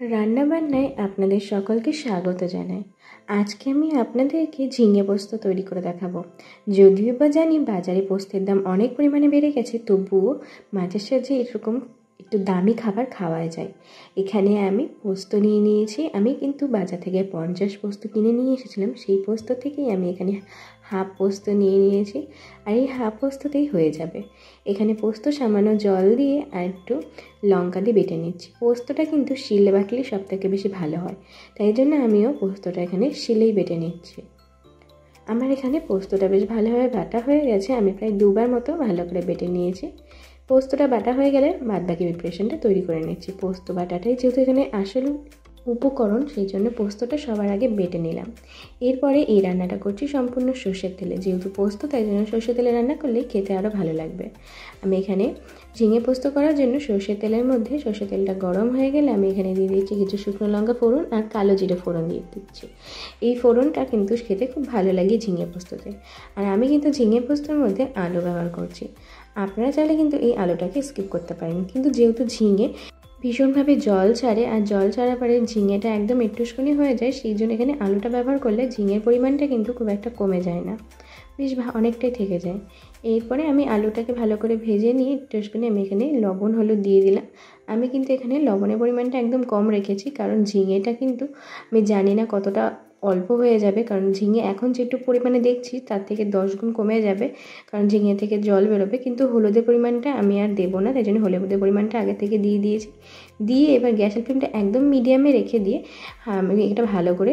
রান্নাবান্নায় আপনাদের সকলকে স্বাগত জানাই। আজকে আমি আপনাদেরকে ঝিঙে পোস্ত তৈরি করে দেখাবো। যদিও বা জানি বাজারে পোস্তের দাম অনেক পরিমাণে বেড়ে গেছে, তবুও মাঝে সাঝে এরকম একটু দামি খাবার খাওয়া যায়। এখানে আমি পোস্ত নিয়ে নিয়েছি। আমি কিন্তু বাজার থেকে 50 পোস্ত কিনে নিয়ে এসেছিলাম। সেই পোস্ত থেকেই আমি এখানে হাফ পোস্ত নিয়ে নিয়েছি, আর এই হাফ পোস্ততেই হয়ে যাবে। এখানে পোস্ত সামান্য জল দিয়ে আর একটু লঙ্কা দিয়ে বেটে নিচ্ছি। পোস্তটা কিন্তু শিলে বাটলে সব থেকে বেশি ভালো হয়, তাই জন্য আমিও পোস্তটা এখানে শিলেই বেটে নিচ্ছি। আমার এখানে পোস্তটা বেশ ভালোভাবে বাটা হয়ে গেছে। আমি প্রায় 2বার মতো ভালো করে বেটে নিয়েছি। পোস্তটা বাটা হয়ে গেলে বাদবাকি প্রিপারেশনটা তৈরি করে নিচ্ছি। পোস্ত বাটাটাই যেহেতু এখানে আসল উপকরণ, সেই জন্য পোস্তটা সবার আগে বেটে নিলাম। এরপরে এই রান্নাটা করছি সম্পূর্ণ সর্ষের তেলে। যেহেতু পোস্ত, তাই জন্য সর্ষের তেলে রান্না করলেই খেতে আরও ভালো লাগবে। আমি এখানে ঝিঙে পোস্ত করার জন্য সর্ষের তেলের মধ্যে সর্ষের তেলটা গরম হয়ে গেলে আমি এখানে দিয়ে দিচ্ছি কিছু শুকনো লঙ্কা ফোড়ন আর কালো জিরে ফোড়ন দিয়ে দিচ্ছি। এই ফোড়নটা কিন্তু খেতে খুব ভালো লাগে ঝিঙে পোস্ততে। আর আমি কিন্তু ঝিঙে পোস্তর মধ্যে আলু ব্যবহার করছি। আপনারা চাইলে কিন্তু এই আলুটাকে স্কিপ করতে পারেন, কিন্তু যেহেতু ঝিঙে ভীষণভাবে জল ছাড়ে, আর জল ছাড়ার পরে ঝিঙেটা একদম একটুখানি হয়ে যায়, সেই জন্য এখানে আলুটা ব্যবহার করলে ঝিঙের পরিমাণটা কিন্তু খুব একটা কমে যায় না, বেশ অনেকটাই থেকে যায়। এরপরে আমি আলুটাকে ভালো করে ভেজে নিয়ে একটুখানি আমি এখানে লবণ হলুদ দিয়ে দিলাম। আমি কিন্তু এখানে লবণের পরিমাণটা একদম কম রেখেছি, কারণ ঝিঙেটা কিন্তু আমি জানি না কতটা অল্প হয়ে যাবে, কারণ ঝিঙে এখন যেটুকু পরিমাণে দেখছি তার থেকে 10 গুণ কমে যাবে, কারণ ঝিঙে থেকে জল বেরোবে। কিন্তু হলুদের পরিমাণটা আমি আর দেবো না, তাই জন্য হলুদের পরিমাণটা আগে থেকে দিয়ে দিয়েছি। দিয়ে এবার গ্যাসের ফ্লেমটা একদম মিডিয়ামে রেখে দিয়ে আমি এটা ভালো করে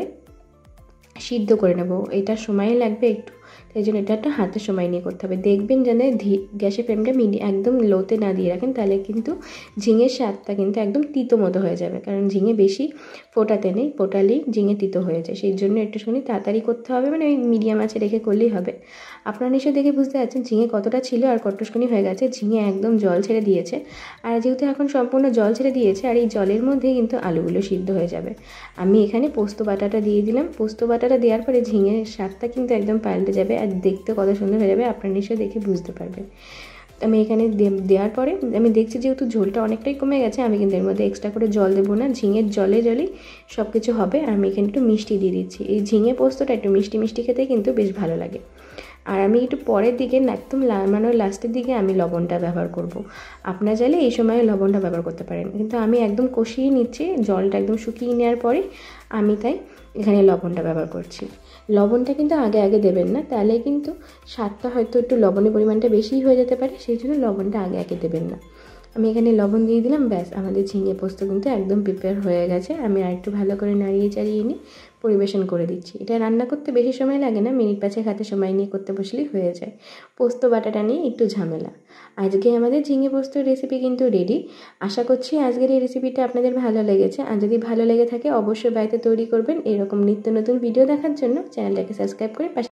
সিদ্ধ করে নেব। এটা সময় লাগবে একটু, তাই জন্য এটা একটা হাতের সময় নিয়ে করতে হবে। দেখবেন যেন গ্যাসের ফ্লেমটা একদম লোতে না দিয়ে রাখেন, তাহলে কিন্তু ঝিঙের স্বাদটা কিন্তু একদম তিতো মতো হয়ে যাবে, কারণ ঝিঙে বেশি ফোটাতে নেই, ফোটালেই ঝিঙে তিতো হয়ে যায়। সেই জন্য একটুখানি তাড়াতাড়ি করতে হবে, মানে ওই মিডিয়াম আঁচে রেখে করলেই হবে। আপনারা নিশ্চয়ই দেখে বুঝতে পারছেন ঝিঙে কতটা ছিল আর কতটুকুনি হয়ে গেছে। ঝিঙে একদম জল ছেড়ে দিয়েছে, আর যেহেতু এখন সম্পূর্ণ জল ছেড়ে দিয়েছে, আর এই জলের মধ্যেই কিন্তু আলুগুলো সিদ্ধ হয়ে যাবে। আমি এখানে পোস্ত বাটাটা দিয়ে দিলাম। পোস্ত বাটাটা দেওয়ার পরে ঝিঙের স্বাদটা কিন্তু একদম পাল্টে যাবে, আর দেখতে কত সুন্দর হয়ে যাবে, আপনারা নিশ্চয়ই দেখে বুঝতে পারবেন। আমি এখানে দেওয়ার পরে আমি দেখছি যেহেতু ঝোলটা অনেকটাই কমে গেছে, আমি কিন্তু এর মধ্যে এক্সট্রা করে জল দেবো না, ঝিঙের জলেই সব কিছু হবে। আর আমি এখানে একটু মিষ্টি দিয়ে দিচ্ছি। এই ঝিঙে পোস্তটা একটু মিষ্টি মিষ্টি খেতে কিন্তু বেশ ভালো লাগে। আর আমি একটু পরের দিকে একদম মানে লাস্টের দিকে আমি লবণটা ব্যবহার করব। আপনারা চাইলে এই সময় লবণটা ব্যবহার করতে পারেন, কিন্তু আমি একদম কষিয়ে নিচ্ছি, জলটা একদম শুকিয়ে নেওয়ার পরে আমি তাই এখানে লবণটা ব্যবহার করছি। লবণটা কিন্তু আগে আগে দেবেন না, তাহলে কিন্তু স্বাদটা হয়তো একটু লবণের পরিমাণটা বেশিই হয়ে যেতে পারে, সেই জন্য লবণটা আগে আগে দেবেন না। আমি এখানে লবণ দিয়ে দিলাম, ব্যাস আমাদের ঝিঙে পোস্ত কিন্তু একদম প্রিপেয়ার হয়ে গেছে। আমি আর একটু ভালো করে নাড়িয়ে চাড়িয়ে নিয়ে পরিবেশন করে দিচ্ছি। এটা রান্না করতে বেশি সময় লাগে না, মিনিট 5 হাতে সময় নিয়ে করতে বসলেই হয়ে যায়। পোস্ত বাটাটা নিয়ে একটু ঝামেলা। আজকে আমাদের ঝিঙে পোস্তর রেসিপি কিন্তু রেডি। আশা করছি আজকের এই রেসিপিটা আপনাদের ভালো লেগেছে, আর যদি ভালো লেগে থাকে অবশ্যই বাড়িতে তৈরি করবেন। এরকম নিত্য নতুন ভিডিও দেখার জন্য চ্যানেলটাকে সাবস্ক্রাইব করে পাশে